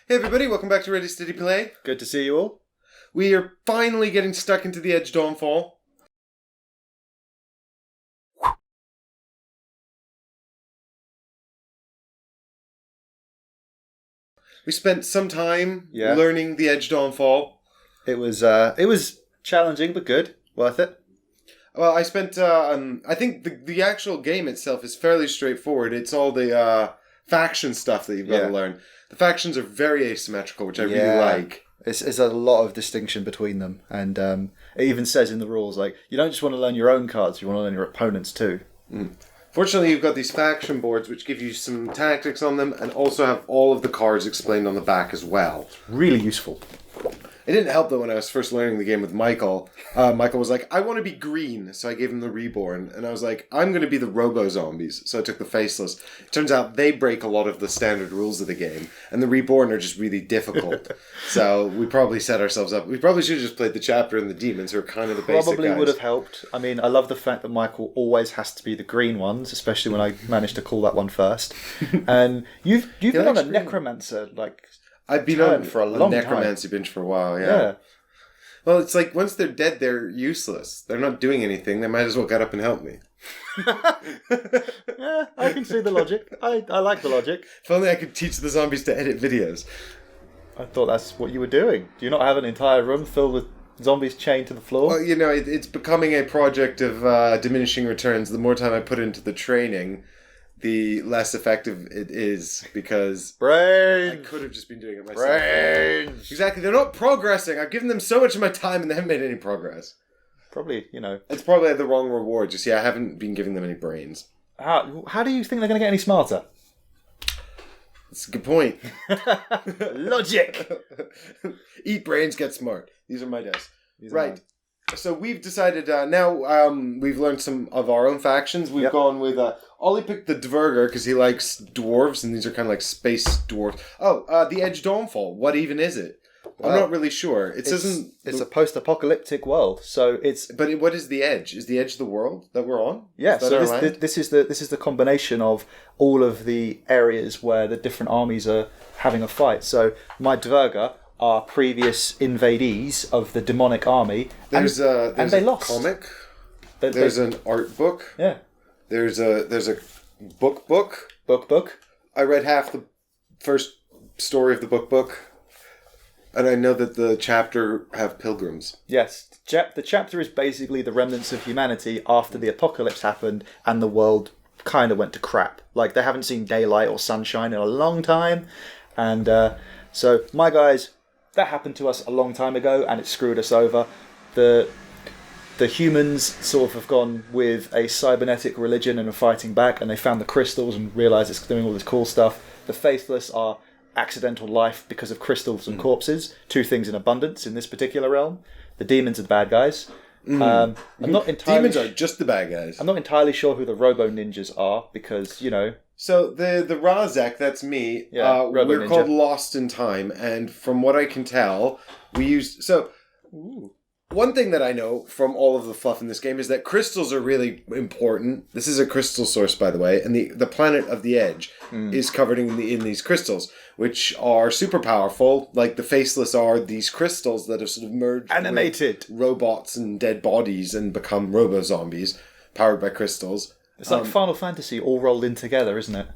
Hey everybody, welcome back to Ready Steady Play. Good to see you all. We are finally getting stuck into the Edge Dawnfall. We spent some time learning the Edge Dawnfall. It was challenging but good, worth it. Well, I spent. I think the actual game itself is fairly straightforward. It's all the faction stuff that you've got to learn. The factions are very asymmetrical, which I really like. There's a lot of distinction between them, and it even says in the rules, like, you don't just want to learn your own cards, you want to learn your opponents too. Mm. Fortunately, you've got these faction boards, which give you some tactics on them, and also have all of the cards explained on the back as well. Really useful. It didn't help, though, when I was first learning the game with Michael. Michael was like, I want to be green, so I gave him the Reborn. And I was like, I'm going to be the Robo-Zombies, so I took the Faceless. It turns out they break a lot of the standard rules of the game, and the Reborn are just really difficult. So we probably set ourselves up. We probably should have just played the Chapter and the Demons, who are kind of the basic Probably guys. would have helped. I mean, I love the fact that Michael always has to be the green ones, especially when I managed to call that one first. And you've been on a Necromancer, I've been on for a long necromancy binge for a while, yeah. Well, it's like, once they're dead, they're useless. They're not doing anything. They might as well get up and help me. Yeah, I can see the logic. I like the logic. If only I could teach the zombies to edit videos. I thought that's what you were doing. Do you not have an entire room filled with zombies chained to the floor? Well, it's becoming a project of diminishing returns. The more time I put into the training, the less effective it is, because I could have just been doing it myself. Brains! Exactly. They're not progressing. I've given them so much of my time and they haven't made any progress. Probably, It's probably the wrong reward. Just, I haven't been giving them any brains. How do you think they're going to get any smarter? That's a good point. Logic! Eat brains, get smart. These are my dice. Right. So we've decided, now we've learned some of our own factions. We've gone with, Ollie picked the Dvergar because he likes dwarves, and these are kind of like space dwarves. Oh, the Edge Dawnfall. What even is it? I'm not really sure. It's a post-apocalyptic world, so it's... But what is the Edge? Is the Edge the world that we're on? Yeah, so this is the combination of all of the areas where the different armies are having a fight. So my Dvergar are previous invadees of the demonic army, and they lost. Comic. There's an art book. Yeah. There's a book. Book. I read half the first story of the book, and I know that the chapter have pilgrims. Yes, the chapter is basically the remnants of humanity after the apocalypse happened and the world kind of went to crap. Like, they haven't seen daylight or sunshine in a long time, and so my guys. That happened to us a long time ago, and it screwed us over. The humans sort of have gone with a cybernetic religion and are fighting back, and they found the crystals and realised it's doing all this cool stuff. The Faithless are accidental life because of crystals and corpses. Two things in abundance in this particular realm. The demons are the bad guys. I'm not entirely. Demons are just the bad guys. I'm not entirely sure who the Robo Ninjas are because So the Rha-Zack, that's me. Yeah, we're Ninja. called Lost in Time, and from what I can tell, we used one thing that I know from all of the fluff in this game is that crystals are really important. This is a crystal source, by the way, and the planet of the Edge is covered in these crystals, which are super powerful. Like the Faceless are these crystals that have sort of merged animated with robots and dead bodies and become robo-zombies powered by crystals. It's like Final Fantasy all rolled in together, isn't it?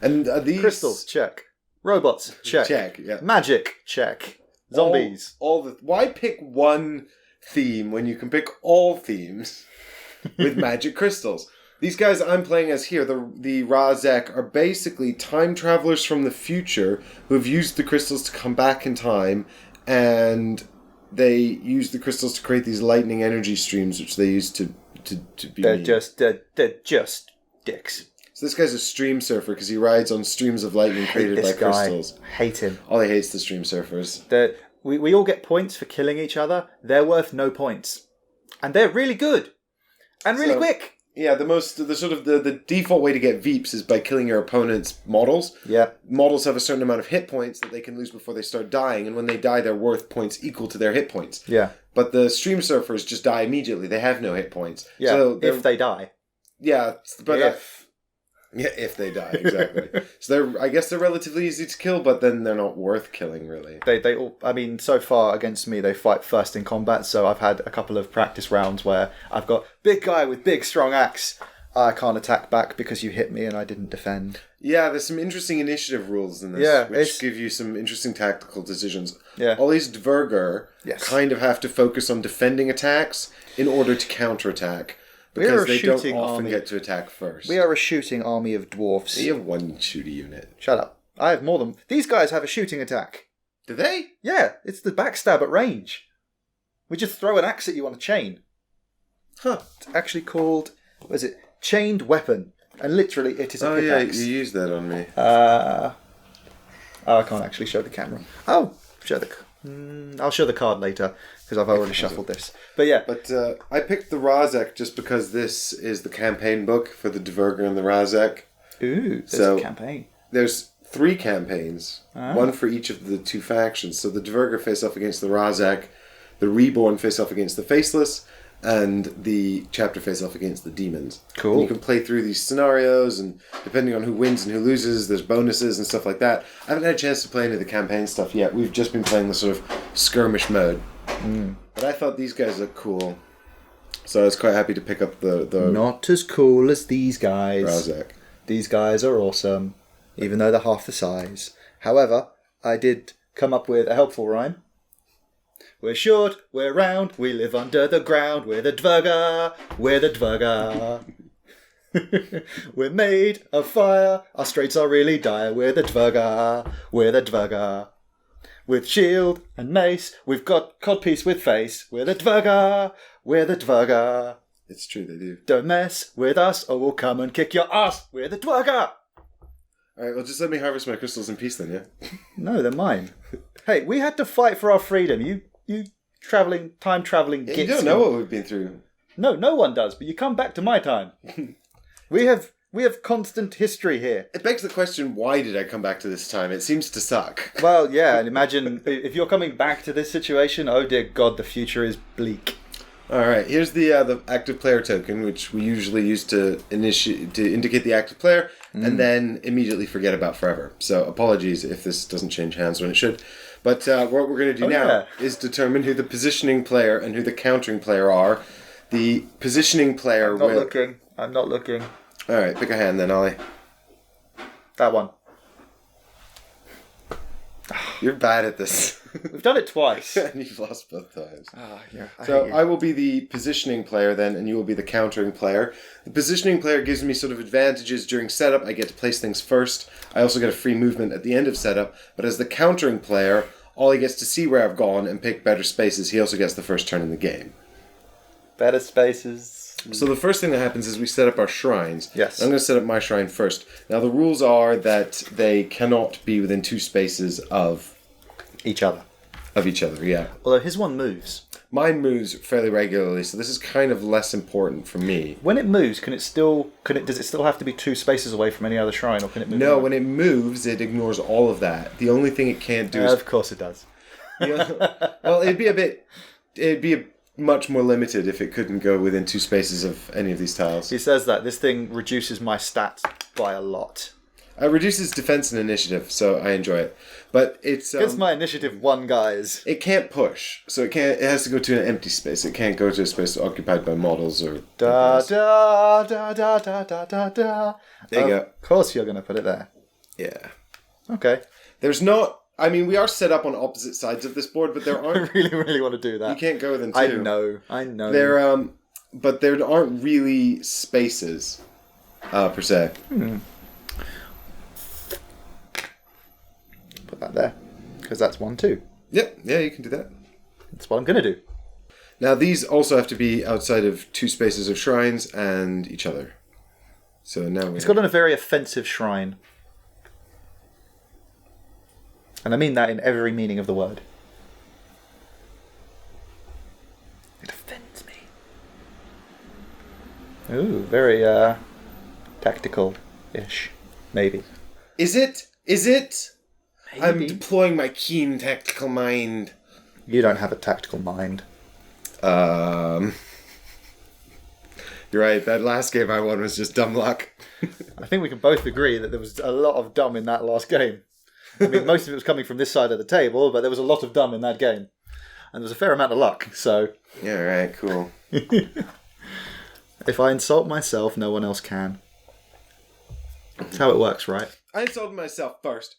And these crystals, check. Robots, check. Check, yeah. Magic, check. Zombies. Why pick one theme when you can pick all themes with magic crystals? These guys I'm playing as here, the Rha-Zack, are basically time travelers from the future who have used the crystals to come back in time, and they use the crystals to create these lightning energy streams, which they use to be they're just dicks. So this guy's a stream surfer because he rides on streams of lightning created by crystals. I hate him. Ollie hates the stream surfers. We all get points for killing each other. They're worth no points. And they're really good. And really quick. Yeah, the default way to get Veeps is by killing your opponent's models. Yeah. Models have a certain amount of hit points that they can lose before they start dying, and when they die, they're worth points equal to their hit points. Yeah. But the stream surfers just die immediately. They have no hit points. Yeah, so if they die. Yeah, but... Yeah, if they die, exactly. So I guess they're relatively easy to kill, but then they're not worth killing, really. They all, I mean, so far against me, they fight first in combat, so I've had a couple of practice rounds where I've got big guy with big strong axe. I can't attack back because you hit me and I didn't defend. Yeah, there's some interesting initiative rules in this, which give you some interesting tactical decisions. Yeah. Ollie's Dvergar kind of have to focus on defending attacks in order to counterattack. Because they don't often get to attack first. We are a shooting army of dwarves. You have one shooty unit. Shut up. I have more than... These guys have a shooting attack. Do they? Yeah, it's the backstab at range. We just throw an axe at you on a chain. Huh. It's actually called... What is it? Chained weapon. And literally it is a pickaxe. Yeah, you used that on me. I can't actually show the camera. Oh, I'll show the card later, because I've already shuffled this. But yeah. But I picked the Rha-Zack just because this is the campaign book for the Dvergar and the Rha-Zack. Ooh, there's a campaign. There's 3 campaigns, one for each of the 2 factions. So the Dvergar face off against the Rha-Zack, the Reborn face off against the Faceless, and the Chapter face off against the Demons. Cool. And you can play through these scenarios, and depending on who wins and who loses, there's bonuses and stuff like that. I haven't had a chance to play any of the campaign stuff yet. We've just been playing the sort of skirmish mode. But I thought these guys looked cool, so I was quite happy to pick up the Not as cool as these guys. Rha-Zack. These guys are awesome, even though they're half the size. However, I did come up with a helpful rhyme. We're short, we're round, we live under the ground. We're the Dvergar, we're the Dvergar. We're made of fire, our straits are really dire. We're the Dvergar, we're the Dvergar. With shield and mace, we've got codpiece with face. We're the Dvergar, we're the Dvergar. It's true, they do. Don't mess with us or we'll come and kick your ass. We're the Dvergar. Alright, well just let me harvest my crystals in peace then, yeah? No, they're mine. Hey, we had to fight for our freedom. You time traveling gits. You don't know what we've been through. No one does, but you come back to my time. We have constant history here. It begs the question, why did I come back to this time? It seems to suck. Well, yeah, and imagine if you're coming back to this situation, oh dear God, the future is bleak. Alright, here's the active player token, which we usually use to indicate the active player, and then immediately forget about forever. So apologies if this doesn't change hands when it should. But what we're going to do now is determine who the positioning player and who the countering player are. The positioning player I'm not looking. Alright, pick a hand then, Ollie. That one. You're bad at this. We've done it twice. And you've lost both times. Yeah, So I will be the positioning player then, and you will be the countering player. The positioning player gives me sort of advantages during setup. I get to place things first. I also get a free movement at the end of setup. But as the countering player, Ollie gets to see where I've gone and pick better spaces. He also gets the first turn in the game. Better spaces. So the first thing that happens is we set up our shrines. Yes. I'm going to set up my shrine first. Now the rules are that they cannot be within 2 spaces of each other. Yeah. Although his one moves. Mine moves fairly regularly, so this is kind of less important for me. When it moves, does it still have to be 2 spaces away from any other shrine, or can it move? No, when it moves, it ignores all of that. The only thing it can't do is... Of course it does. Well, it'd be much more limited if it couldn't go within 2 spaces of any of these tiles. He says that this thing reduces my stats by a lot. It reduces defense and initiative, so I enjoy it. But it's... Gets my initiative 1, guys. It can't push, so it has to go to an empty space. It can't go to a space occupied by models or... Da da da da da da da da. There you go. Of course you're going to put it there. Yeah. Okay. There's not... I mean, we are set up on opposite sides of this board, but there aren't... I really, really want to do that. You can't go within 2. I know. But there aren't really spaces, per se. Put that there, because that's 1 too. Yep, yeah, you can do that. That's what I'm going to do. Now, these also have to be outside of 2 spaces of shrines and each other. So now It's got a very offensive shrine. And I mean that in every meaning of the word. It offends me. Ooh, very tactical-ish, maybe. Is it? Maybe. I'm deploying my keen tactical mind. You don't have a tactical mind. You're right. That last game I won was just dumb luck. I think we can both agree that there was a lot of dumb in that last game. I mean, most of it was coming from this side of the table, but there was a lot of dumb in that game. And there was a fair amount of luck, so... Yeah, right, cool. If I insult myself, no one else can. That's how it works, right? I insulted myself first.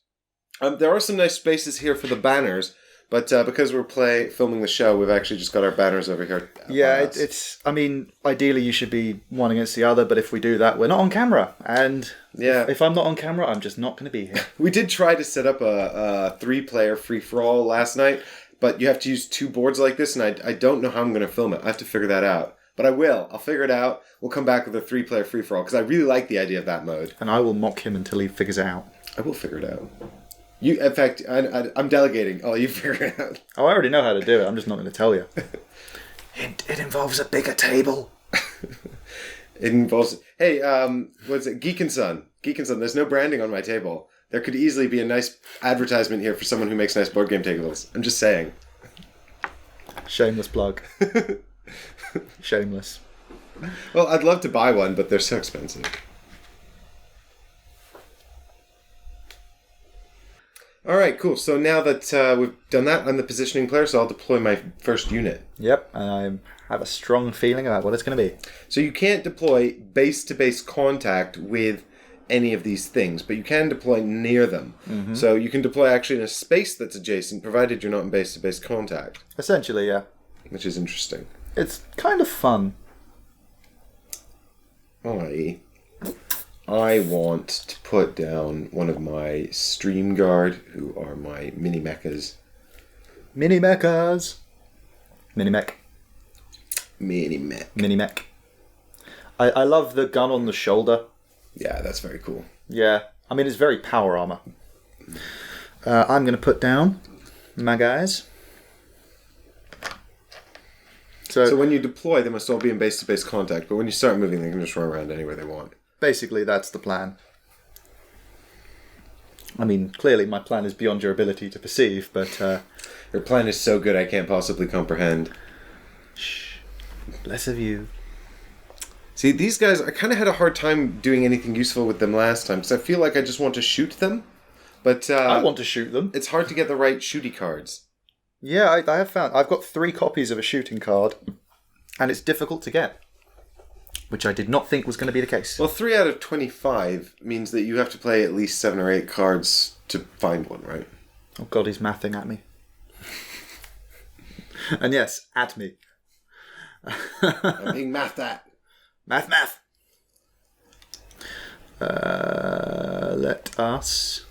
There are some nice spaces here for the banners, but because we're filming the show, we've actually just got our banners over here. Yeah, it's... I mean, ideally you should be one against the other, but if we do that, we're not on camera. And if I'm not on camera, I'm just not going to be here. We did try to set up a 3-player free-for-all last night, but you have to use 2 boards like this, and I don't know how I'm going to film it. I have to figure that out. But I will. I'll figure it out. We'll come back with a 3-player free-for-all, because I really like the idea of that mode. And I will mock him until he figures it out. I will figure it out. In fact, I'm delegating. Oh, you figure it out. Oh, I already know how to do it. I'm just not going to tell you. It involves a bigger table. It involves... Hey, what's it? Geek and Son. Geek and Son. There's no branding on my table. There could easily be a nice advertisement here for someone who makes nice board game tables. I'm just saying. Shameless plug. Shameless. Well, I'd love to buy one, but they're so expensive. All right, cool. So now that we've done that, I'm the positioning player, so I'll deploy my first unit. Yep, and I have a strong feeling about what it's going to be. So you can't deploy base-to-base contact with any of these things, but you can deploy near them. Mm-hmm. So you can deploy actually in a space that's adjacent, provided you're not in base-to-base contact. Essentially, yeah. Which is interesting. It's kind of fun. I want to put down one of my Stream Guard, who are my mini-mechas. Mini-mechas! Mini-mech. Mini-mech. Mini-mech. I love the gun on the shoulder. Yeah, that's very cool. Yeah. I mean, it's very power armor. I'm going to put down my guys. So when you deploy, they must all be in base-to-base contact, but when you start moving, they can just run around anywhere they want. Basically, that's the plan. I mean, clearly my plan is beyond your ability to perceive, but... Your plan is so good I can't possibly comprehend. Shh. Less of you. See, these guys, I kind of had a hard time doing anything useful with them last time, because I feel like I just want to shoot them, but... I want to shoot them. It's hard to get the right shooty cards. Yeah, I have found. I've got 3 copies of a shooting card, and it's difficult to get. Which I did not think was going to be the case. Well, 3 out of 25 means that you have to play at least 7 or 8 cards to find one, right? Oh God, he's mathing at me. And yes, at me. I'm being mathed at. Math. Let us...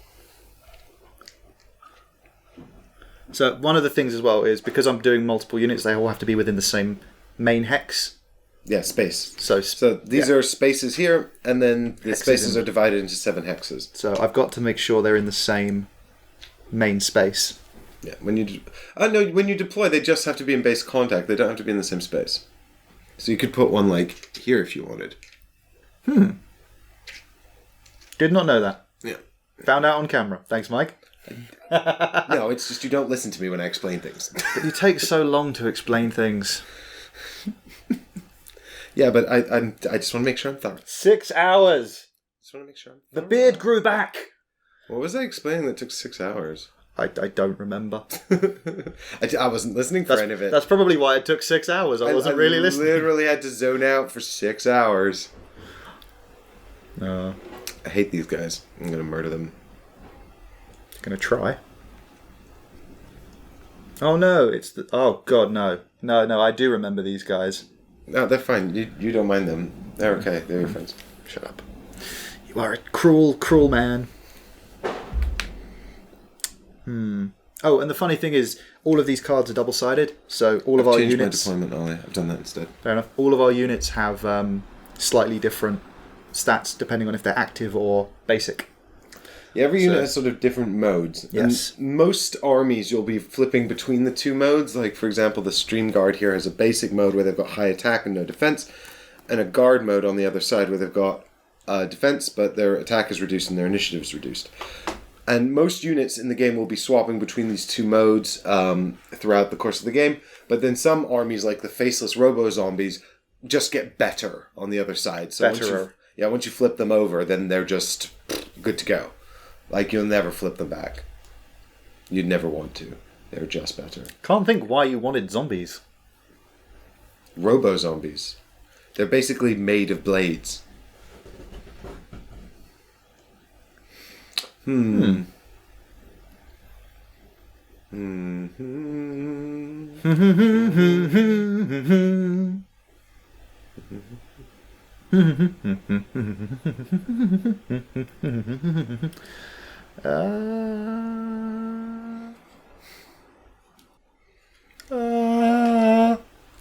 So one of the things as well is, because I'm doing multiple units, they all have to be within the same main hex. Yeah, space. So these are spaces here, and then the spaces are divided into 7 hexes. So I've got to make sure they're in the same main space. Yeah, when you deploy, they just have to be in base contact. They don't have to be in the same space. So you could put one like here if you wanted. Did not know that. Yeah. Found out on camera. Thanks, Mike. No, it's just you don't listen to me when I explain things. But you take so long to explain things. Yeah, but I just want to make sure I'm thorough. 6 hours. Just want to make sure I'm thorough. The beard grew back. What was I explaining that took 6 hours? I don't remember. I wasn't listening for any of it. That's probably why it took 6 hours. I wasn't really listening. I literally had to zone out for 6 hours. I hate these guys. I'm going to murder them. Gonna try. Oh no, it's the... Oh God, no. No, I do remember these guys. No, they're fine. You don't mind them. They're okay. They're your friends. Shut up. You are a cruel, cruel man. Oh, and the funny thing is, all of these cards are double-sided, so all of our units... I've changed my deployment, Ollie. I've done that instead. Fair enough. All of our units have slightly different stats, depending on if they're active or basic. Yeah, every unit has sort of different modes. Yes. And most armies, you'll be flipping between the 2 modes. Like, for example, the Stream Guard here has a basic mode where they've got high attack and no defense, and a guard mode on the other side where they've got defense, but their attack is reduced and their initiative is reduced. And most units in the game will be swapping between these 2 modes throughout the course of the game. But then some armies, like the Faceless Robo-Zombies, just get better on the other side. So once you flip them over, then they're just good to go. Like, you'll never flip them back. You'd never want to. They're just better. Can't think why you wanted zombies. Robo-zombies. They're basically made of blades.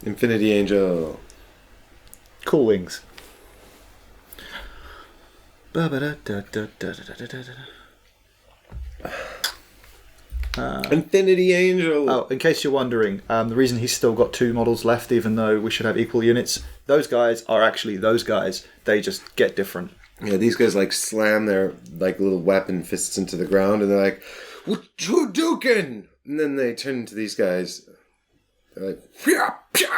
Infinity Angel. Cool wings. Infinity Angel. Oh, in case you're wondering, the reason he's still got 2 models left, even though we should have equal units, those guys are actually those guys. They just get different. Yeah, these guys like slam their like little weapon fists into the ground, and they're like, "What you doing?" And then they turn into these guys. They're like, "Pya, pya."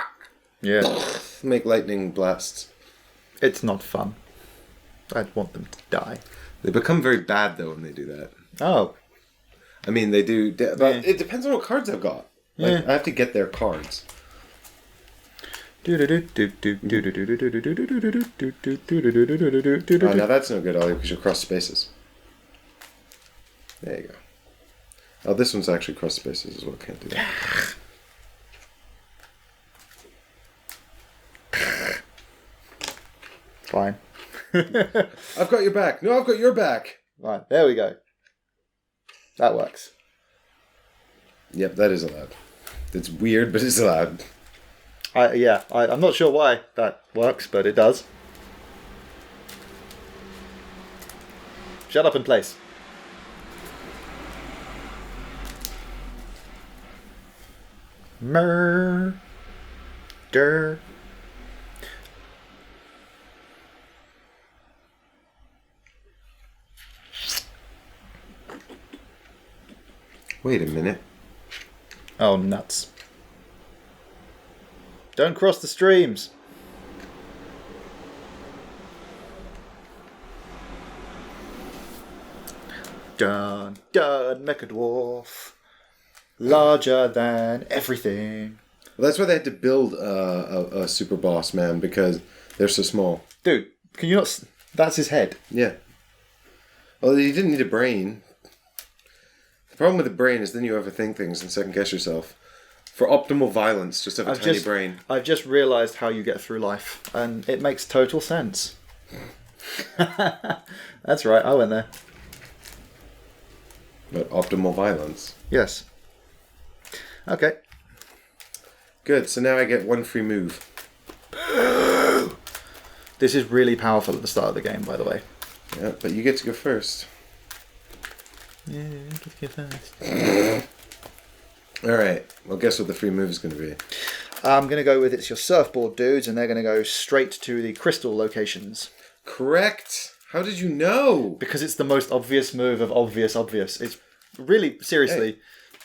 Yeah, make lightning blasts. it's not fun. I'd want them to die. They become very bad though when they do that. Oh. I mean, they do, but it depends on what cards I've got. Like, I have to get their cards. Oh, now that's no good, Ollie, because you'll cross spaces. There you go. Oh, this one's actually cross spaces as well. Can't do that. Fine. I've got your back. No, I've got your back. Right, there we go. That works. Yep, that is allowed. It's weird, but it's allowed. I'm not sure why that works, but it does. Shut up in place. Murder. Wait a minute. Oh, nuts. Don't cross the streams. Dun, dun, Mechadwarf. Larger than everything. Well, that's why they had to build a super boss, man, because they're so small. Dude, can you not... That's his head. Yeah. Well, you didn't need a brain. The problem with the brain is then you overthink things and second guess yourself. For optimal violence, just have a tiny brain. I've just realised how you get through life, and it makes total sense. That's right, I went there. But optimal violence. Yes. Okay. Good, so now I get one free move. This is really powerful at the start of the game, by the way. Yeah, but you get to go first. Yeah, I get to go first. Alright, well guess what the free move is going to be? I'm going to go with it's your surfboard dudes, and they're going to go straight to the crystal locations. Correct! How did you know? Because it's the most obvious move of obvious. It's really, seriously,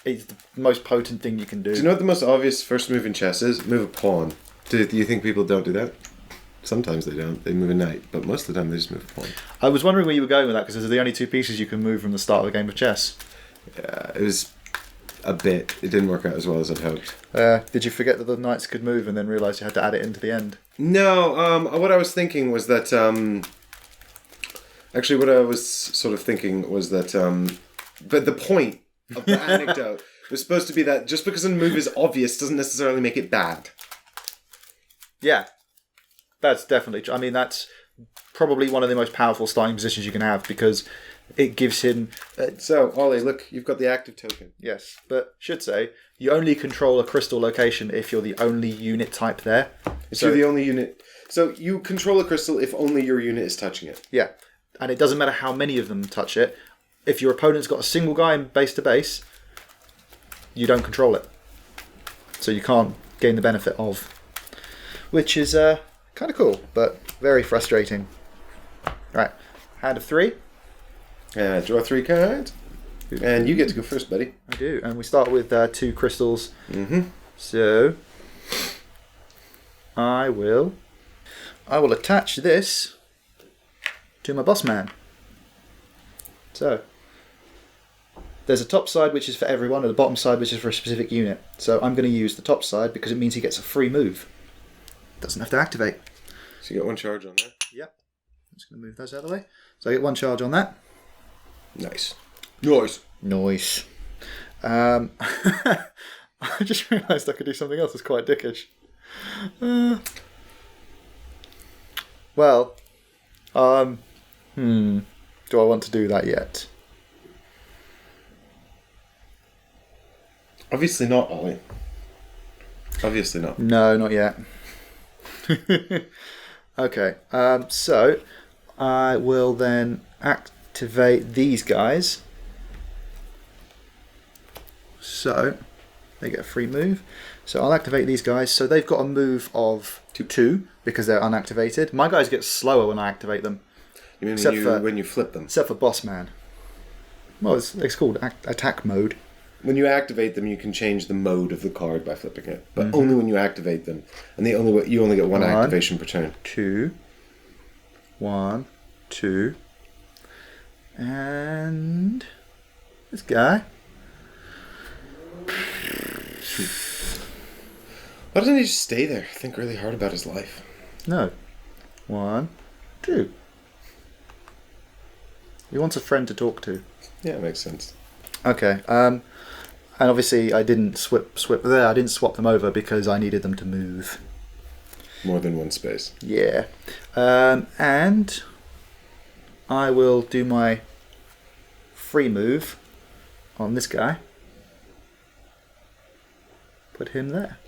it's the most potent thing you can do. Do you know what the most obvious first move in chess is? Move a pawn. Do you think people don't do that? Sometimes they don't. They move a knight, but most of the time they just move a pawn. I was wondering where you were going with that, because those are the only 2 pieces you can move from the start of a game of chess. Yeah, it was a bit. It didn't work out as well as I'd hoped. Did you forget that the knights could move and then realise you had to add it into the end? No, what I was thinking was that... actually, what I was sort of thinking was that... but the point of the anecdote was supposed to be that just because a move is obvious doesn't necessarily make it bad. Yeah. That's definitely true. I mean, that's probably one of the most powerful starting positions you can have, because it gives him... So, Ollie, look, you've got the active token. Yes, but should say, you only control a crystal location if you're the only unit type there. If you're the only unit... So, you control a crystal if only your unit is touching it. Yeah, and it doesn't matter how many of them touch it. If your opponent's got a single guy in base to base, you don't control it. So you can't gain the benefit of... Which is kind of cool, but very frustrating. Right, hand of 3. Draw 3 cards. And you get to go first, buddy. I do, and we start with 2 crystals. Mm-hmm. So, I will I will attach this to my boss man. So, there's a top side which is for everyone, and the bottom side which is for a specific unit. So I'm going to use the top side because it means he gets a free move. Doesn't have to activate. So you get 1 charge on that? Yep. I'm just going to move those out of the way. So I get 1 charge on that. Nice. Nice. I just realised I could do something else that's quite dickish. Do I want to do that yet? Obviously not, Ollie. Obviously not. No, not yet. Okay, so I will then activate these guys. So they get a free move. So I'll activate these guys. So they've got a move of 2 because they're unactivated. My guys get slower when I activate them. You mean when you flip them? Except for Boss Man. Well, it's called attack mode. When you activate them, you can change the mode of the card by flipping it, but only when you activate them, and you only get 1 activation per turn. 2, 1, 2, and this guy. Why doesn't he just stay there? Think really hard about his life. No. 1, 2. He wants a friend to talk to. Yeah, it makes sense. Okay. And obviously, I didn't I didn't swap them over because I needed them to move. More than 1 space. Yeah. And I will do my free move on this guy. Put him there.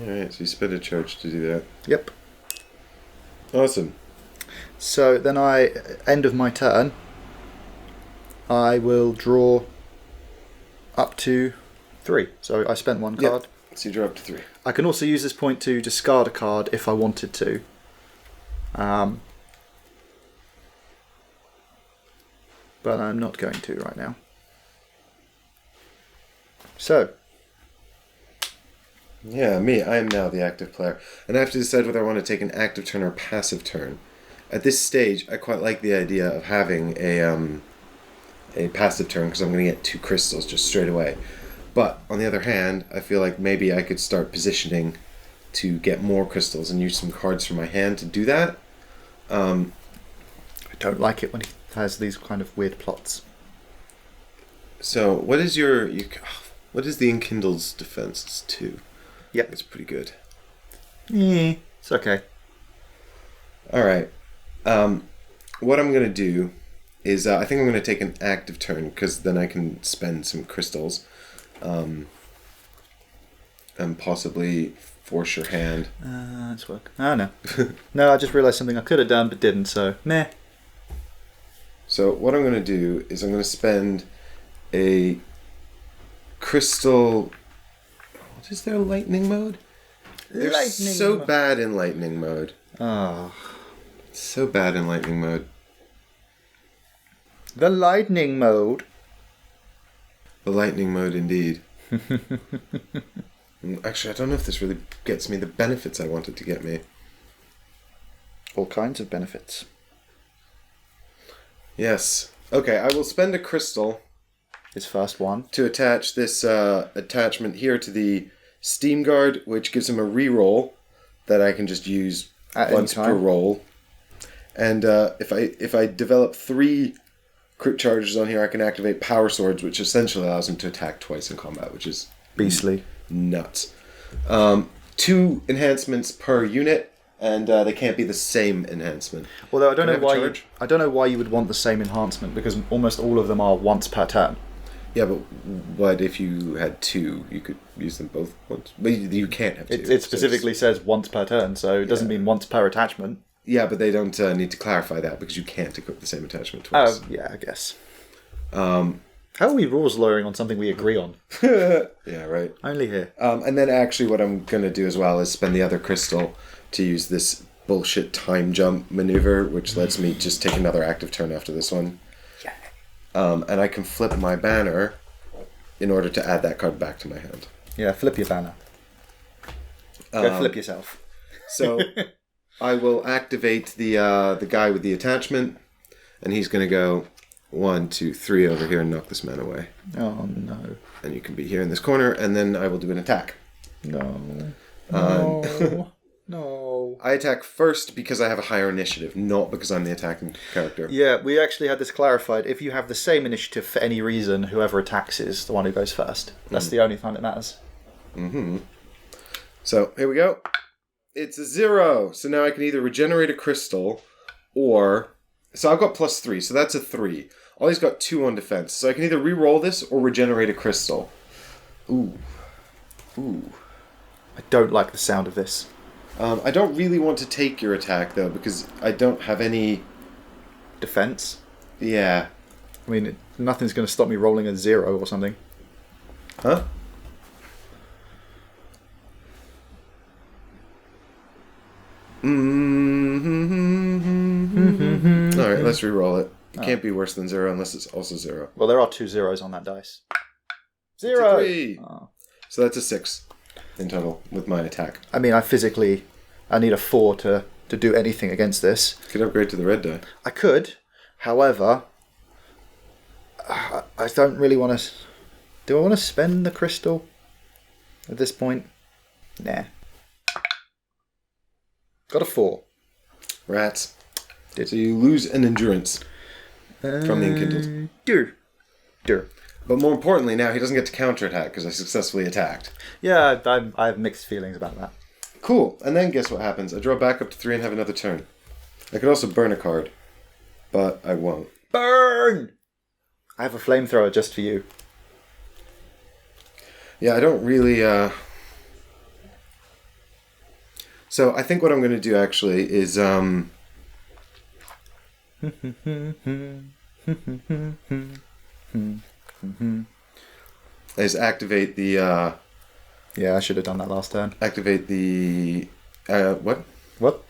Alright, so you spend a charge to do that. Yep. Awesome. So then end of my turn, I will draw up to 3. So I spent 1 card. Yep. So you draw up to 3. I can also use this point to discard a card if I wanted to. But I'm not going to right now. So. Yeah, I am now the active player. And I have to decide whether I want to take an active turn or a passive turn. At this stage, I quite like the idea of having a passive turn because I'm going to get 2 crystals just straight away. But on the other hand, I feel like maybe I could start positioning to get more crystals and use some cards from my hand to do that. I don't like it when he has these kind of weird plots. So, what is what is the Enkindled's defense? It's 2. Yep. It's pretty good. Yeah, it's okay. Alright. What I'm going to do is I think I'm going to take an active turn because then I can spend some crystals and possibly force your hand. Let's work. Oh, no. No, I just realised something I could have done but didn't, so meh. So what I'm going to do is I'm going to spend a crystal... What is their lightning mode? They're so bad in lightning mode. Oh. So bad in lightning mode. The lightning mode. The lightning mode, indeed. Actually, I don't know if this really gets me the benefits I want it to get me. All kinds of benefits. Yes. Okay, I will spend a crystal. His first one. To attach this attachment here to the Steam Guard, which gives him a reroll that I can just use once per roll. And if I develop 3 crit charges on here, I can activate Power Swords, which essentially allows him to attack twice in combat, which is beastly. Nuts. 2 enhancements per unit, and they can't be the same enhancement. Although I don't know why you would want the same enhancement because almost all of them are once per turn. Yeah, but what if you had 2? You could use them both once. But you can't have 2. It specifically says once per turn, so it doesn't mean once per attachment. Yeah, but they don't need to clarify that because you can't equip the same attachment twice. Yeah, I guess. How are we rules lawyering on something we agree on? Yeah, right. Only here. And then actually what I'm going to do as well is spend the other crystal to use this bullshit time jump maneuver, which lets me just take another active turn after this one. Yeah. And I can flip my banner in order to add that card back to my hand. Yeah, flip your banner. Go flip yourself. So I will activate the guy with the attachment, and he's going to go 1, 2, 3 over here and knock this man away. Oh, no. And you can be here in this corner, and then I will do an attack. No. No. No. I attack first because I have a higher initiative, not because I'm the attacking character. Yeah, we actually had this clarified. If you have the same initiative for any reason, whoever attacks is the one who goes first. That's the only time it matters. Mm-hmm. So, here we go. It's a 0. So now I can either regenerate a crystal or... So I've got +3, so that's a 3. Ollie's got 2 on defense. So I can either re-roll this or regenerate a crystal. Ooh. Ooh. I don't like the sound of this. I don't really want to take your attack, though, because I don't have any... Defense? Yeah. I mean, nothing's going to stop me rolling a 0 or something. Huh? Mm-hmm. Alright, let's re-roll it. It can't be worse than 0 unless it's also 0. Well, there are 2 zeros on that dice. 0! It's a 3. Oh. So that's a 6 in total with my attack. I mean, I need a 4 to do anything against this. Could upgrade to the red die. I could, however, I don't really want to... Do I want to spend the crystal at this point? Nah. Got a 4. Rats. So you lose an endurance from the enkindled. Dur. But more importantly, now he doesn't get to counterattack because I successfully attacked. Yeah, I have mixed feelings about that. Cool. And then guess what happens? I draw back up to 3 and have another turn. I could also burn a card, but I won't. Burn! I have a flamethrower just for you. Yeah, I don't really... So I think what I'm going to do actually is... is activate the... Yeah, I should have done that last turn. Activate the... what? What?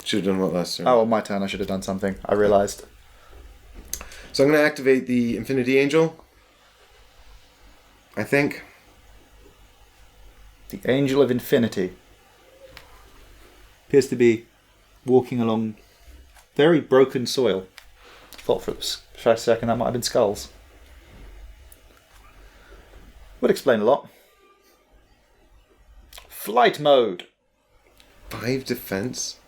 Should have done what last turn? Oh, on my turn I should have done something. I realised. So I'm going to activate the Infinity Angel. I think. The Angel of Infinity. Appears to be walking along very broken soil. Thought for a second that might have been skulls. Would explain a lot. Flight mode. 5 defense.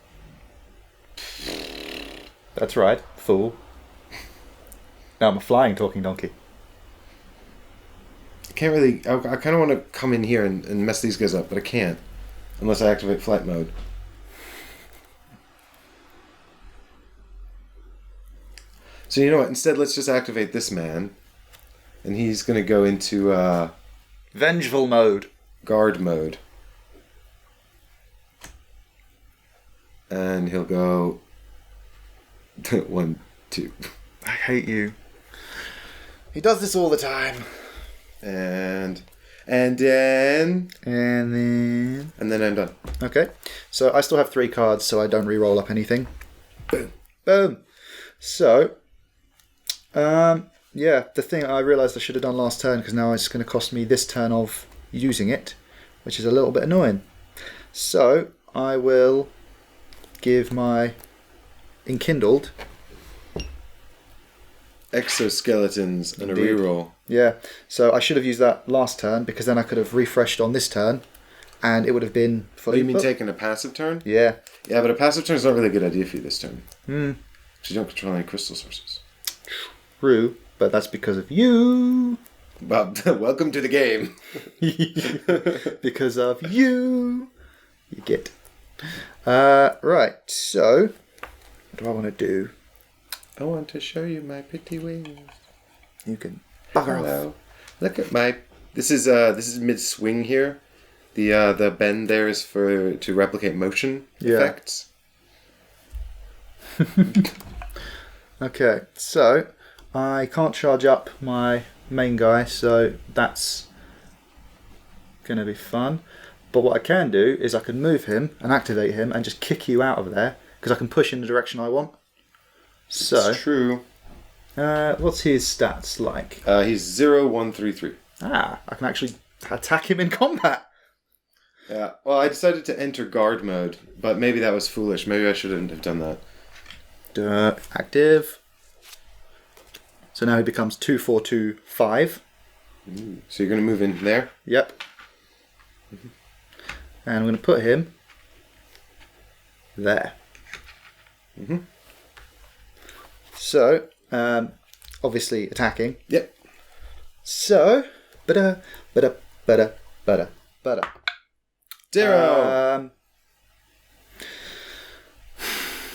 That's right, fool. Now I'm a flying talking donkey. I can't really... I kind of want to come in here and mess these guys up, but I can't. Unless I activate flight mode. So you know what? Instead, let's just activate this man. And he's going to go into... Vengeful mode. Guard mode. And he'll go... 1, 2. I hate you. He does this all the time. And then... And then... And then I'm done. Okay. So I still have 3 cards, so I don't re-roll up anything. Boom. Boom. So... yeah, the thing I realised I should have done last turn, because now it's going to cost me this turn of using it, which is a little bit annoying. So I will give my Enkindled exoskeletons and Indeed. a reroll. Yeah, so I should have used that last turn, because then I could have refreshed on this turn, and it would have been fully... Oh, you mean taking a passive turn? Yeah. Yeah, but a passive turn is not really a good idea for you this turn. Hmm. Because you don't control any crystal sources. True, but that's because of you. Well, welcome to the game. Because of you. You get. Right, so what do I want to do? I want to show you my pretty wings. You can bugger Hello. off. Look at my... This is mid-swing here. The bend there is to replicate motion effects. Okay, so I can't charge up my main guy, so that's going to be fun. But what I can do is I can move him and activate him and just kick you out of there, because I can push in the direction I want. So, it's true. What's his stats like? He's 0, 1, 3, 3. I can actually attack him in combat. Yeah. Well, I decided to enter guard mode, but maybe that was foolish. Maybe I shouldn't have done that. Active. So now he becomes 2-4-2-5. So you're going to move in there? Yep. And I'm going to put him there. So, obviously attacking. Yep. So, bada. 0.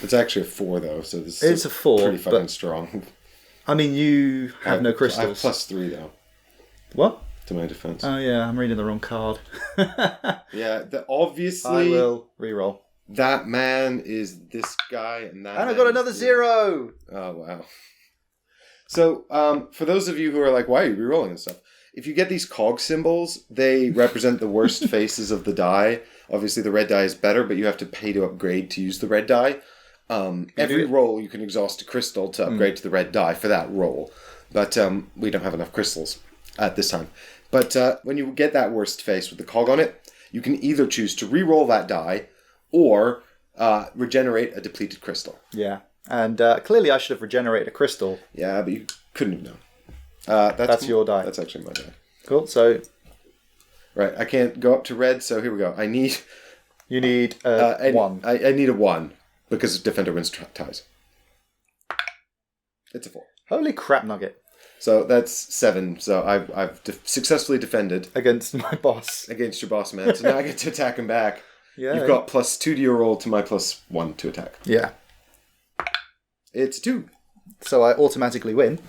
It's actually a 4 though, so this It's a 4, pretty fucking but- strong. I mean, you have no I have crystals. +3 though What? to my defense. Oh yeah, I'm reading the wrong card. Yeah, obviously I will reroll. that man is this guy, and that. And I man got is another the- 0. Oh wow. So, for those of you who are like, "Why are you rerolling this stuff?" If you get these cog symbols, they represent the worst faces of the die. Obviously, the red die is better, but you have to pay to upgrade to use the red die. Every roll, you can exhaust a crystal to upgrade to the red die for that roll. But we don't have enough crystals at this time. But when you get that worst face with the cog on it, you can either choose to re-roll that die or regenerate a depleted crystal. Yeah, and clearly I should have regenerated a crystal. Yeah, but you couldn't have known. That's your die. That's actually my die. Cool. So Right, I can't go up to red, so here we go. I need you need 1. I need a 1 because defender wins ties. It's a 4. Holy crap nugget. So that's 7. So I've successfully defended Against my boss. against your boss man. So now I get to attack him back. Yeah. You've got +2 to your roll to my +1 to attack. Yeah. It's 2. So I automatically win.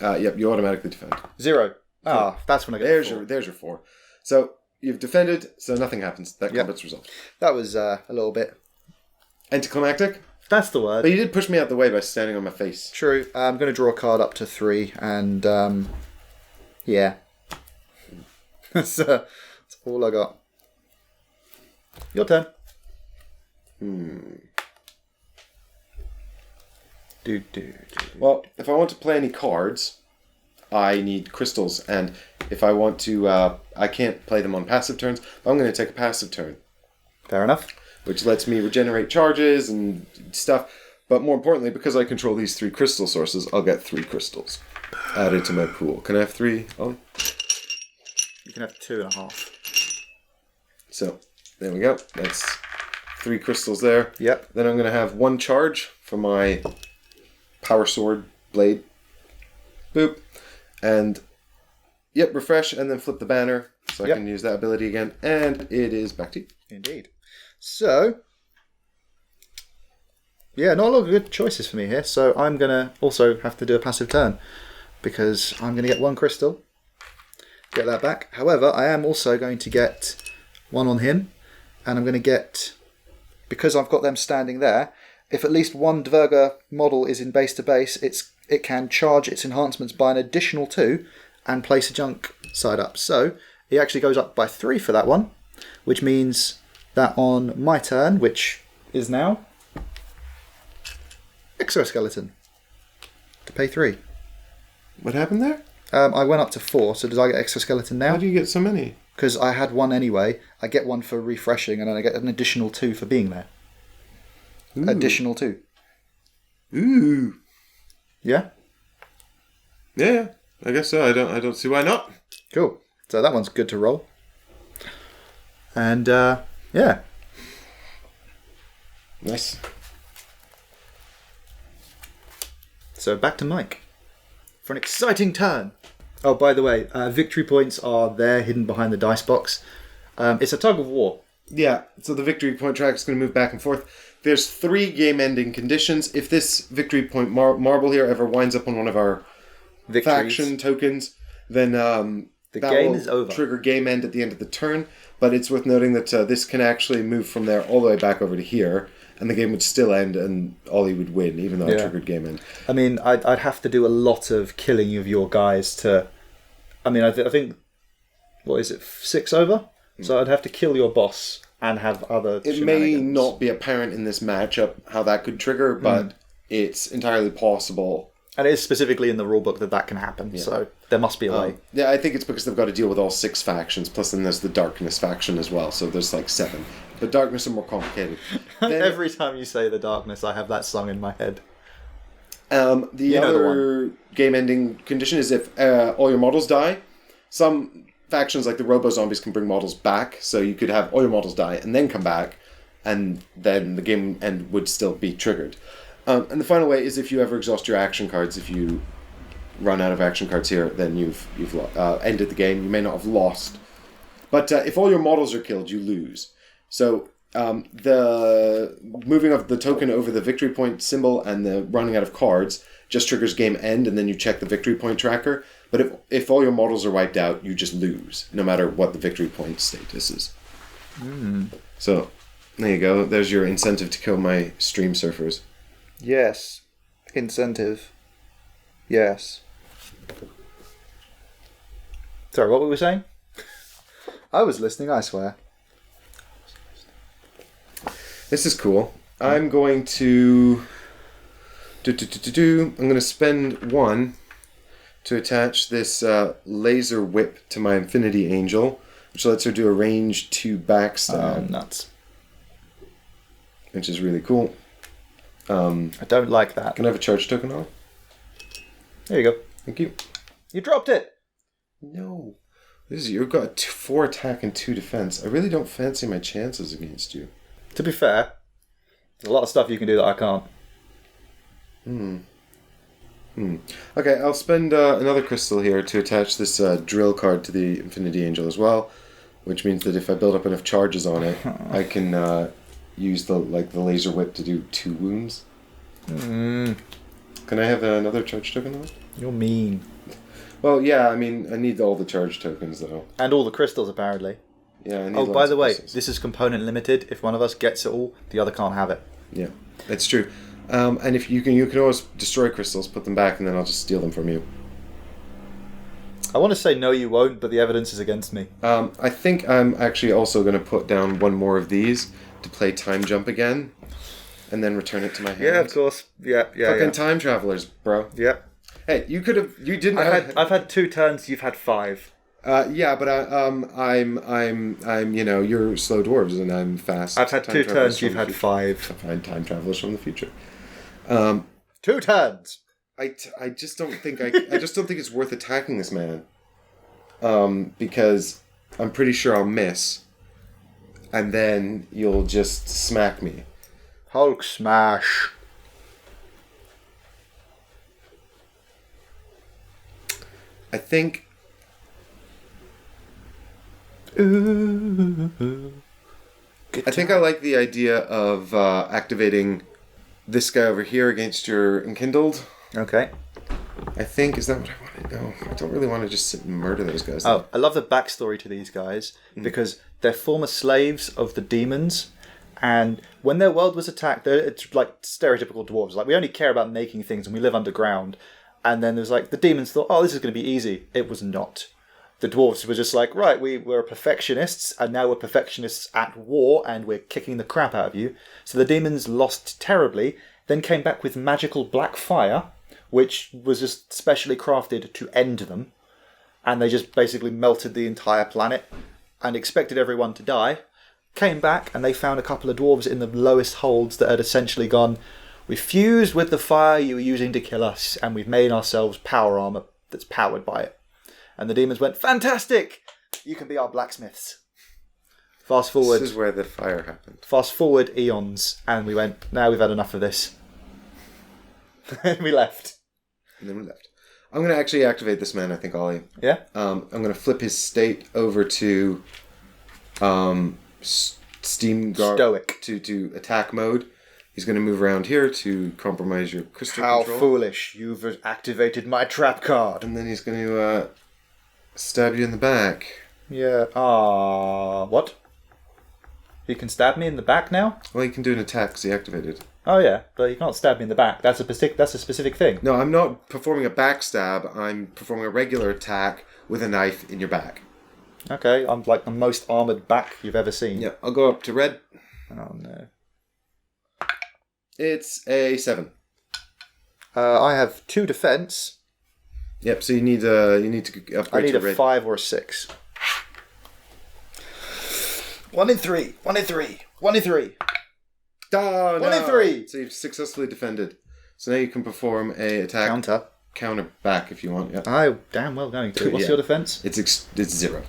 Yep, you automatically defend. 0. Ah, that's when I get There's your 4. So you've defended, so nothing happens. That combat's resolved. That was a little bit... Anticlimactic? That's the word. But you did push me out the way by standing on my face. True. I'm going to draw a card up to 3, and yeah. that's all I got. Your turn. Well, if I want to play any cards, I need crystals, and if I want to, I can't play them on passive turns, but I'm going to take a passive turn, Fair enough. which lets me regenerate charges and stuff. But more importantly, because I control these 3 crystal sources, I'll get 3 crystals added to my pool. Can I have 3, Ollie? You can have 2.5. So, there we go. That's 3 crystals there. Yep. Then I'm going to have 1 charge for my power sword blade. Boop. And, yep, refresh and then flip the banner so I can use that ability again. And it is back to you. Indeed. So, yeah, not a lot of good choices for me here. So I'm going to also have to do a passive turn because I'm going to get 1 crystal. Get that back. However, I am also going to get 1 on him. And I'm going to get, because I've got them standing there, if at least 1 Dvergar model is in base to base, it can charge its enhancements by an additional 2 and place a junk side up. So he actually goes up by 3 for that one, which means that on my turn, which is now exoskeleton, to pay 3. What happened there? I went up to 4, so does I get exoskeleton now? How do you get so many? Because I had 1 anyway. I get 1 for refreshing, and then I get an additional 2 for being there. Ooh. Additional 2. Ooh. Yeah? Yeah, I guess so. I don't see why not. Cool. So that one's good to roll. And, yeah. Nice. So back to Mike for an exciting turn. Oh, by the way, victory points are there hidden behind the dice box. It's a tug of war. Yeah, so the victory point track is going to move back and forth. There's 3 game-ending conditions. If this victory point marble here ever winds up on one of our Victories. faction tokens, then The that game will is over. trigger game end at the end of the turn. But it's worth noting that this can actually move from there all the way back over to here, and the game would still end, and Ollie would win, even though I triggered game end. I mean, I'd have to do a lot of killing of your guys to... I mean, I think... What is it? 6 over? So I'd have to kill your boss and have other It may shenanigans. not be apparent in this matchup how that could trigger, but it's entirely possible. And it is specifically in the rulebook that can happen, so there must be a way. Yeah, I think it's because they've got to deal with all 6 factions, plus then there's the Darkness faction as well, so there's like 7. But Darkness are more complicated. Then, Every time you say the Darkness, I have that song in my head. The other game-ending condition is if all your models die. Some factions, like the Robo-Zombies, can bring models back, so you could have all your models die and then come back, and then the game end would still be triggered. And the final way is if you ever exhaust your action cards. If you run out of action cards here, then you've ended the game. You may not have lost. But if all your models are killed, you lose. So the moving of the token over the victory point symbol and the running out of cards just triggers game end, and then you check the victory point tracker. But if all your models are wiped out, you just lose, no matter what the victory point status is. So there you go. There's your incentive to kill my stream surfers. Yes. Incentive. Yes. Sorry, what were we saying? I was listening, I swear. This is cool. I'm going to... I'm going to spend 1 to attach this laser whip to my Infinity Angel, which lets her do a range 2 backstab. Oh, nuts. Which is really cool. I don't like that. Can I have a charge token on? There you go. Thank you. You dropped it! No. You've got 4 attack and 2 defense. I really don't fancy my chances against you. To be fair, there's a lot of stuff you can do that I can't. Okay, I'll spend another crystal here to attach this drill card to the Infinity Angel as well, which means that if I build up enough charges on it, I can use the laser whip to do 2 wounds. Can I have another charge token though? You're mean. Well, yeah, I mean, I need all the charge tokens though. And all the crystals, apparently. Yeah, I need Oh, by the way, crystals. this is component limited. If one of us gets it all, the other can't have it. Yeah, that's true. And if you can always destroy crystals, put them back, and then I'll just steal them from you. I want to say no, you won't, but the evidence is against me. I think I'm actually also going to put down 1 more of these to play time jump again, and then return it to my hand. Yeah, of course. Yeah. Fucking time travelers, bro. Yeah. Hey, you could have. You didn't. I've had 2 turns. You've had 5. Yeah, but I'm you're slow dwarves and I'm fast. I've had 2 turns. You've had 5. Find time travelers from the future. 2 turns. I just don't think I just don't think it's worth attacking this man. Because I'm pretty sure I'll miss, and then you'll just smack me. Hulk smash. I think. I think I like the idea of activating this guy over here against your enkindled. Okay. I think, is that what I want to know? I don't really want to just sit and murder those guys. Oh, I love the backstory to these guys because they're former slaves of the demons, and when their world was attacked, it's like stereotypical dwarves. Like, we only care about making things and we live underground. And then there's like, the demons thought, oh, this is going to be easy. It was not. The dwarves were just like, right, we're perfectionists, and now we're perfectionists at war, and we're kicking the crap out of you. So the demons lost terribly, then came back with magical black fire, which was just specially crafted to end them. And they just basically melted the entire planet and expected everyone to die. Came back, and they found a couple of dwarves in the lowest holds that had essentially gone, we fused with the fire you were using to kill us, and we've made ourselves power armor that's powered by it. And the demons went, fantastic! You can be our blacksmiths. Fast forward. This is where the fire happened. Fast forward eons, and we went, now we've had enough of this. And we left. And then we left. I'm going to actually activate this man, I think, Ollie. Yeah? I'm going to flip his state over to Steam Stoic. to attack mode. He's going to move around here to compromise your crystal control. How foolish. You've activated my trap card. And then he's going to stab you in the back. Yeah. What? He can stab me in the back now? Well, he can do an attack because he activated. Oh, yeah. But he can't stab me in the back. That's a specific thing. No, I'm not performing a backstab. I'm performing a regular attack with a knife in your back. Okay. I'm like the most armoured back you've ever seen. Yeah, I'll go up to red. Oh, no. It's a 7. I have 2 defense. Yep. So you need to upgrade. I need to a red. 5 or a 6. 1 in 3. 1 in 3. 1 in 3. Oh, 1 in 3. So you've successfully defended. So now you can perform a attack counter back if you want. Yep. I'm damn well going to. What's your defense? It's 0.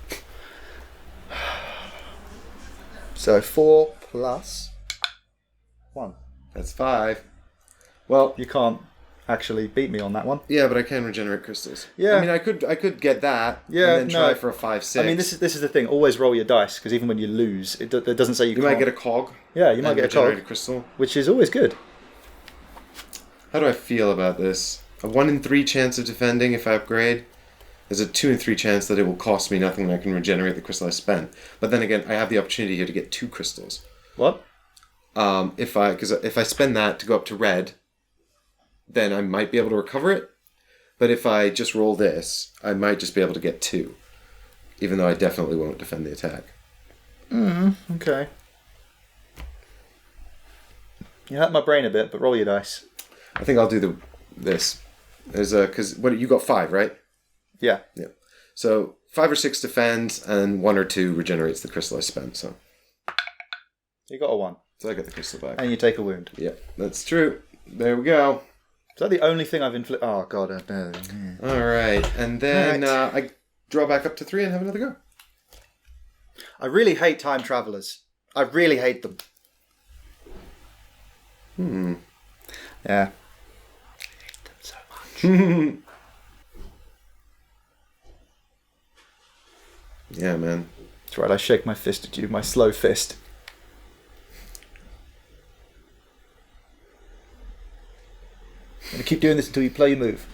So 4 plus 1. That's 5. Well, You can't actually beat me on that one. yeah, but I can regenerate crystals. Yeah. I mean, I could get that. Yeah, And then try for a 5/6. I mean, this is the thing. Always roll your dice, because even when you lose, it doesn't say you You can't. might get a cog. Yeah, you might get a regenerate cog, crystal. which is always good. How do I feel about this? A 1 in 3 chance of defending if I upgrade. There's a 2 in 3 chance that it will cost me nothing and I can regenerate the crystal I spent. But then again, I have the opportunity here to get 2 crystals. What? If I spend that to go up to red, then I might be able to recover it. But if I just roll this, I might just be able to get 2. Even though I definitely won't defend the attack. Okay. You hurt my brain a bit, but roll your dice. I think I'll do this. There's because what you got 5, right? Yeah. Yeah. So 5 or 6 defends, and 1 or 2 regenerates the crystal I spent. So You got a 1. I get the crystal back. And you take a wound. Yeah, that's true. There we go. Is that the only thing I've inflicted? Oh, God. No. All right, and then I draw back up to 3 and have another go. I really hate time travelers. I really hate them. Yeah. I hate them so much. Yeah, man. That's right, I shake my fist at you, my slow fist. I'm going to keep doing this until you play your move.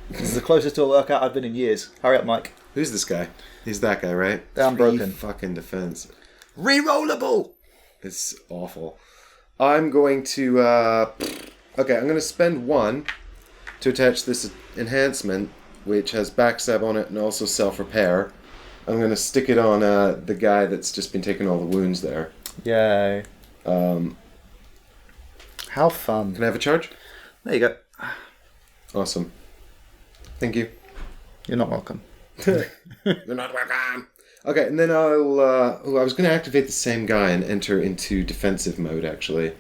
This is the closest to a workout I've been in years. Hurry up, Mike. Who's this guy? He's that guy, right? I'm 3 broken. Fucking defense. Rerollable! It's awful. I'm going to... okay, I'm going to spend 1 to attach this enhancement, which has backstab on it and also self-repair. I'm going to stick it on the guy that's just been taking all the wounds there. Yay. How fun. Can I have a charge? There you go. Awesome. Thank you. You're not welcome. You're not welcome. Okay, and then I was going to activate the same guy and enter into defensive mode, actually.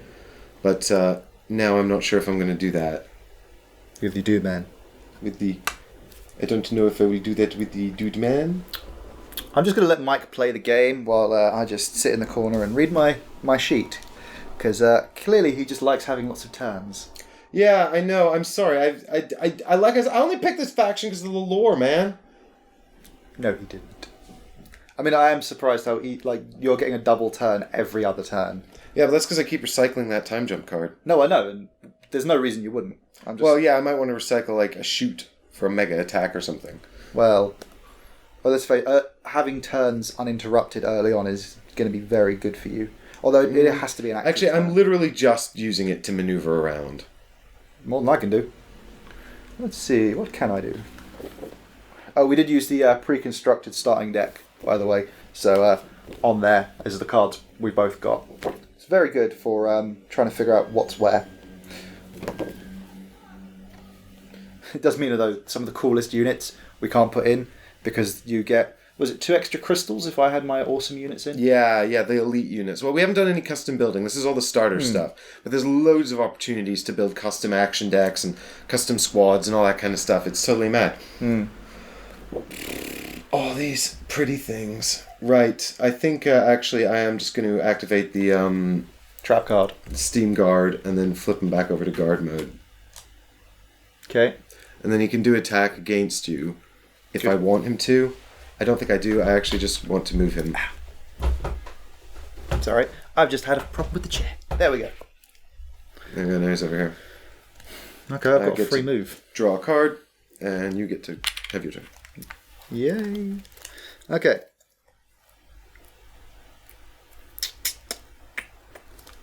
But now I'm not sure if I'm going to do that. With the dude man. I don't know if I will do that with the dude man. I'm just going to let Mike play the game while I just sit in the corner and read my sheet. Because clearly he just likes having lots of turns. Yeah, I know. I'm sorry. I only picked this faction because of the lore, man. No, he didn't. I mean, I am surprised how you're getting a double turn every other turn. Yeah, but that's because I keep recycling that time jump card. No, I know, and there's no reason you wouldn't. Well, yeah, I might want to recycle like a shoot for a mega attack or something. Well, let's face it, having turns uninterrupted early on is going to be very good for you. Although it has to be an active Actually, turn. I'm literally just using it to maneuver around. More than I can do. Let's see, what can I do? Oh, we did use the pre-constructed starting deck, by the way. So on there is the cards we both got. It's very good for trying to figure out what's where. It does mean, though, some of the coolest units we can't put in because you get... Was it 2 extra crystals if I had my awesome units in? Yeah, the elite units. Well, we haven't done any custom building. This is all the starter stuff. But there's loads of opportunities to build custom action decks and custom squads and all that kind of stuff. It's totally mad. All these pretty things. Right. I think, actually, I am just going to activate the... Trap card. Steam Guard and then flip him back over to guard mode. Okay. And then he can do attack against you if I want him to. I don't think I do. I actually just want to move him. It's alright. I've just had a problem with the chair. There we go. And there's over here. Okay, I've got a free move. Draw a card, and you get to have your turn. Yay. Okay.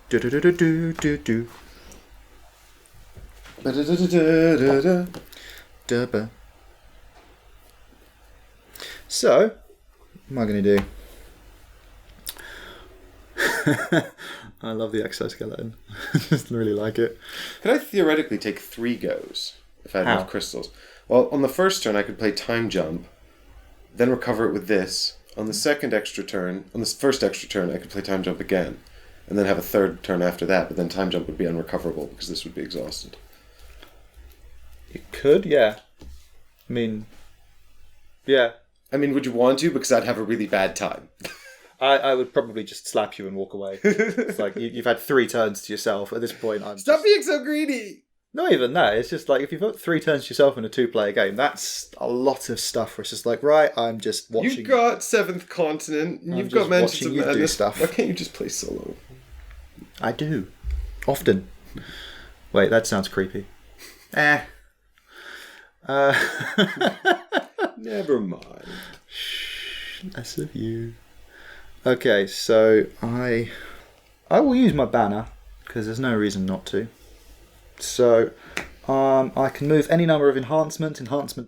Do. So, what am I going to do? I love the exoskeleton. I just really like it. Could I theoretically take 3 goes if I had enough crystals? Well, on the first turn, I could play Time Jump, then recover it with this. On the first extra turn, I could play Time Jump again, and then have a third turn after that, but then Time Jump would be unrecoverable because this would be exhausted. You could, yeah. I mean, yeah. I mean, would you want to? Because I'd have a really bad time. I would probably just slap you and walk away. It's like, you've had 3 turns to yourself. At this point, Stop being so greedy! Not even that. It's just like, if you've got 3 turns to yourself in a 2-player game, that's a lot of stuff where it's just like, right, I'm just watching. You've got Seventh Continent, and you've got Mansions of Madness. Stuff. Why can't you just play solo? I do. Often. Wait, that sounds creepy. Never mind. Less of you. Okay, so I will use my banner because there's no reason not to. So I can move any number of enhancement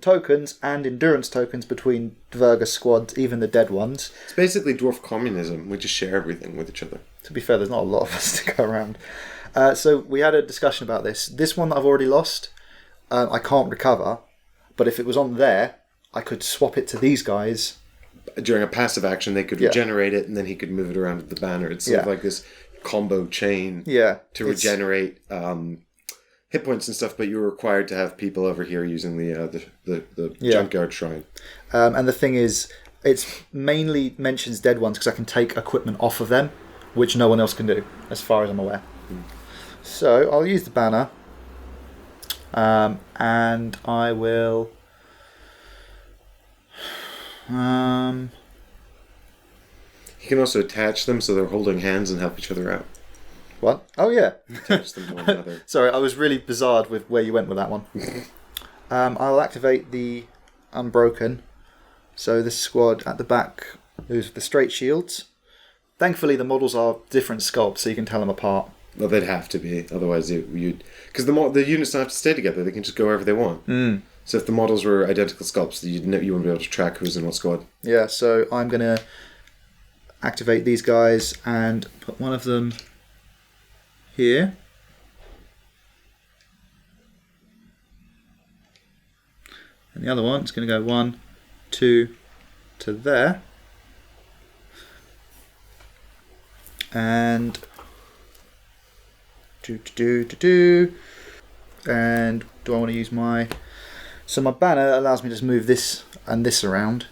tokens, and endurance tokens between Dvergar squads, even the dead ones. It's basically dwarf communism. We just share everything with each other. To be fair, there's not a lot of us to go around. So we had a discussion about this. This one that I've already lost, I can't recover. But if it was on there, I could swap it to these guys. During a passive action, they could regenerate it, and then he could move it around with the banner. It's sort of like this combo chain to regenerate hit points and stuff, but you're required to have people over here using the junkyard shrine. And the thing is, it's mainly mentions dead ones because I can take equipment off of them, which no one else can do, as far as I'm aware. So I'll use the banner, and I will... You can also attach them so they're holding hands and help each other out. What? Oh, yeah. Attach them to one another. Sorry, I was really bizarred with where you went with that one. I'll activate the Unbroken. So this squad at the back is the straight shields. Thankfully, the models are different sculpts, so you can tell them apart. Well, they'd have to be. Otherwise, you'd... Because the units don't have to stay together. They can just go wherever they want. So if the models were identical sculpts, you wouldn't be able to track who's in what squad. Yeah, so I'm going to activate these guys and put one of them here. And the other one's going to go 1, 2 to there. And and do I want to use my... So my banner allows me to just move this and this around.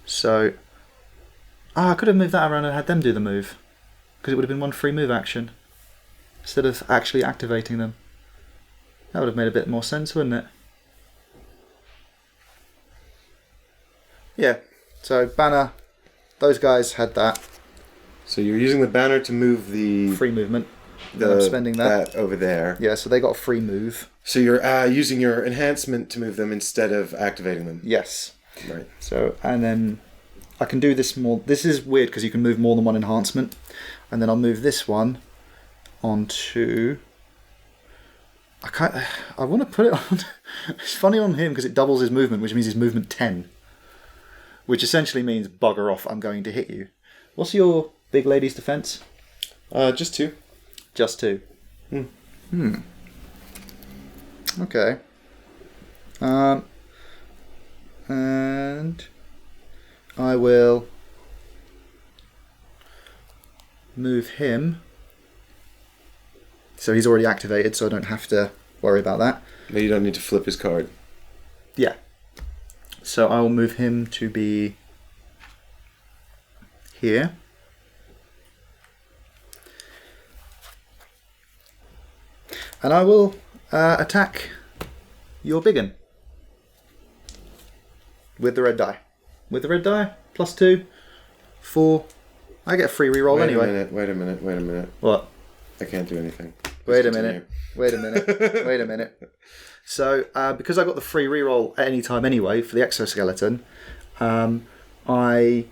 So I could have moved that around and had them do the move, because it would have been one free move action instead of actually activating them. That would have made a bit more sense, wouldn't it? Yeah, so banner, those guys had that. So you're using the banner to move the... Free movement. I'm spending that over there. Yeah, so they got a free move. So you're using your enhancement to move them instead of activating them. Yes. Right. So, and then I can do this more. This is weird because you can move more than one enhancement. And then I'll move this one onto... I want to put it on... It's funny on him because it doubles his movement, which means his movement 10. Which essentially means bugger off, I'm going to hit you. What's your big lady's defense? Just 2. Just 2. Okay. And I will move him. So he's already activated, so I don't have to worry about that. No, you don't need to flip his card. Yeah. So I will move him to be here. And I will attack your biggin with the red die. With the red die, +2, 4. I get a free reroll anyway. Wait a minute. What? I can't do anything. Wait a minute. So, because I got the free reroll at any time anyway for the exoskeleton, I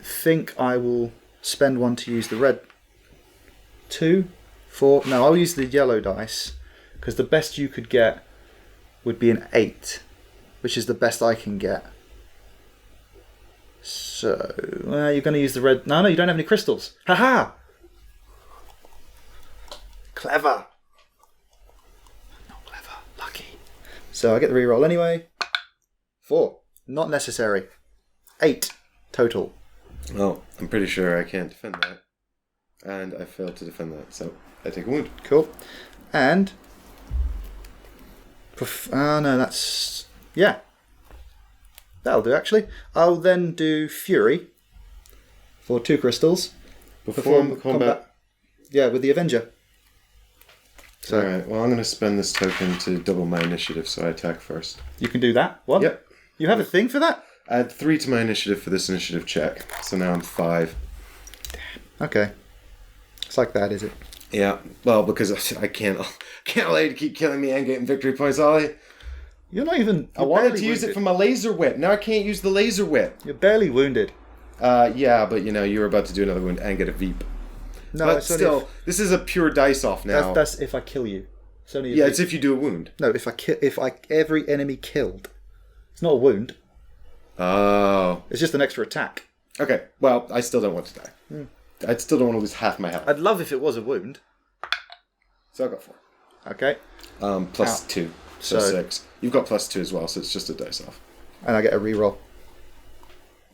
think I will spend one to use the red. 2, 4. No, I'll use the yellow dice because the best you could get would be an 8, which is the best I can get. So, you're going to use the red. No, you don't have any crystals. Haha! Clever. Not clever. Lucky. So I get the reroll anyway. 4. Not necessary. 8 total. Well, I'm pretty sure I can't defend that. And I failed to defend that, so I take a wound. Cool. And... no, that's... Yeah. That'll do, actually. I'll then do Fury for 2 crystals. Perform combat. Yeah, with the Avenger. So Alright, well, I'm going to spend this token to double my initiative, so I attack first. you can do that. What? Yep. You have a thing for that? Add 3 to my initiative for this initiative check. So now I'm 5. Okay. It's like that, is it? Yeah, well, because I can't allow you to keep killing me and getting victory points, Ollie. You're not even... I wanted to use it for my laser whip. Now I can't use the laser whip. You're barely wounded. Yeah, but you were about to do another wound and get a Veep. No, but it's still, this is a pure dice off now. That's if I kill you. It's only Yeah, it's if you do a wound. No, if I every enemy killed. It's not a wound. Oh. It's just an extra attack. Okay, well, I still don't want to die. I still don't want to lose half my health. I'd love if it was a wound. So I got 4. Okay. Plus 2. So 6. You've got plus 2 as well, so it's just a dice off. And I get a reroll.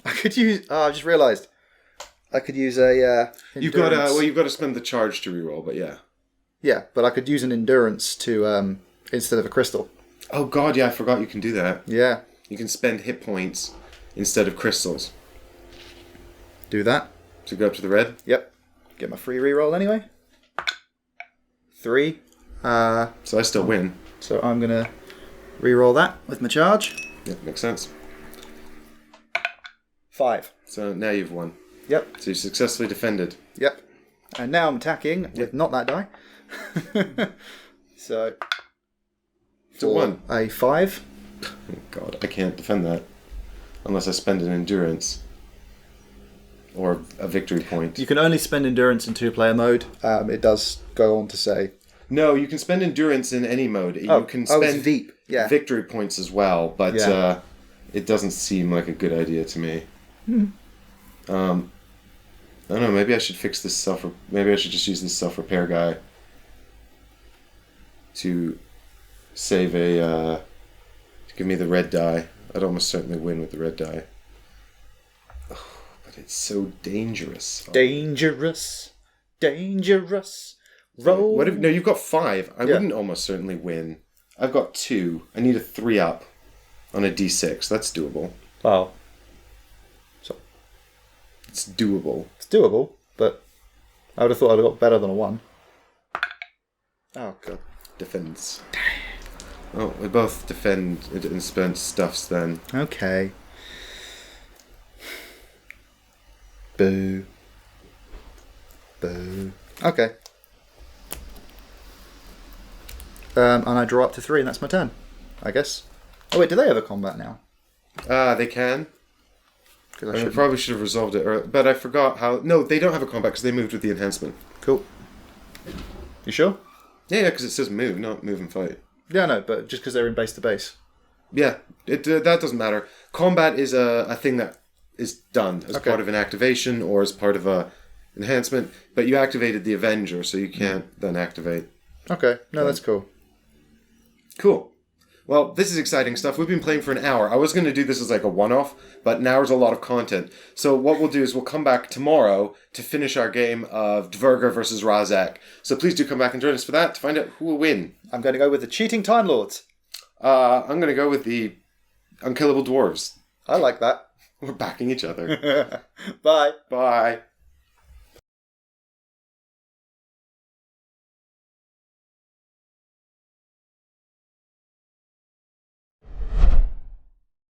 I could use... I just realised. I could use a... You've got to spend the charge to reroll, but yeah. Yeah, but I could use an endurance to instead of a crystal. Oh god, yeah, I forgot you can do that. Yeah. You can spend hit points instead of crystals. Do that. To go up to the red? Yep. Get my free reroll anyway. 3. So I still win. So I'm going to reroll that with my charge. Yeah, makes sense. 5. So now you've won. Yep. So you successfully defended. Yep. And now I'm attacking with not that die. So... So 1. A 5. Oh god, I can't defend that. Unless I spend an endurance. Or a victory point. You can only spend endurance in 2-player mode. It does go on to say... No, you can spend endurance in any mode. You can spend Veep. Yeah. victory points as well, but it doesn't seem like a good idea to me. I don't know, maybe I should fix this maybe I should just use this self-repair guy to save to give me the red die. I'd almost certainly win with the red die. Oh, but it's so dangerous. Dangerous. Roll. No, you've got 5. I wouldn't almost certainly win. I've got 2. I need a 3 up on a d6. That's doable. Wow. So it's doable. It's doable, but I would have thought I'd have got better than a 1. Oh god. Defense. Oh, we both defend and spend stuffs then. Okay. Boo. Okay. And I draw up to 3, and that's my turn, I guess. Oh wait, do they have a combat now? They can. I probably should have resolved it earlier, but I forgot how... No, they don't have a combat because they moved with the enhancement. Cool. You sure? Yeah, because it says move, not move and fight. Yeah, no, but just because they're in base to base. Yeah, that doesn't matter. Combat is a thing that is done as part of an activation or as part of a enhancement, but you activated the Avenger, so you can't then activate. Okay, no, that's cool. Cool. Well, this is exciting stuff. We've been playing for an hour. I was going to do this as like a one-off, but an hour's a lot of content. So what we'll do is we'll come back tomorrow to finish our game of Dvergar versus Rha-Zack. So please do come back and join us for that to find out who will win. I'm going to go with the cheating Time Lords. I'm going to go with the unkillable dwarves. I like that. We're backing each other. Bye. Bye.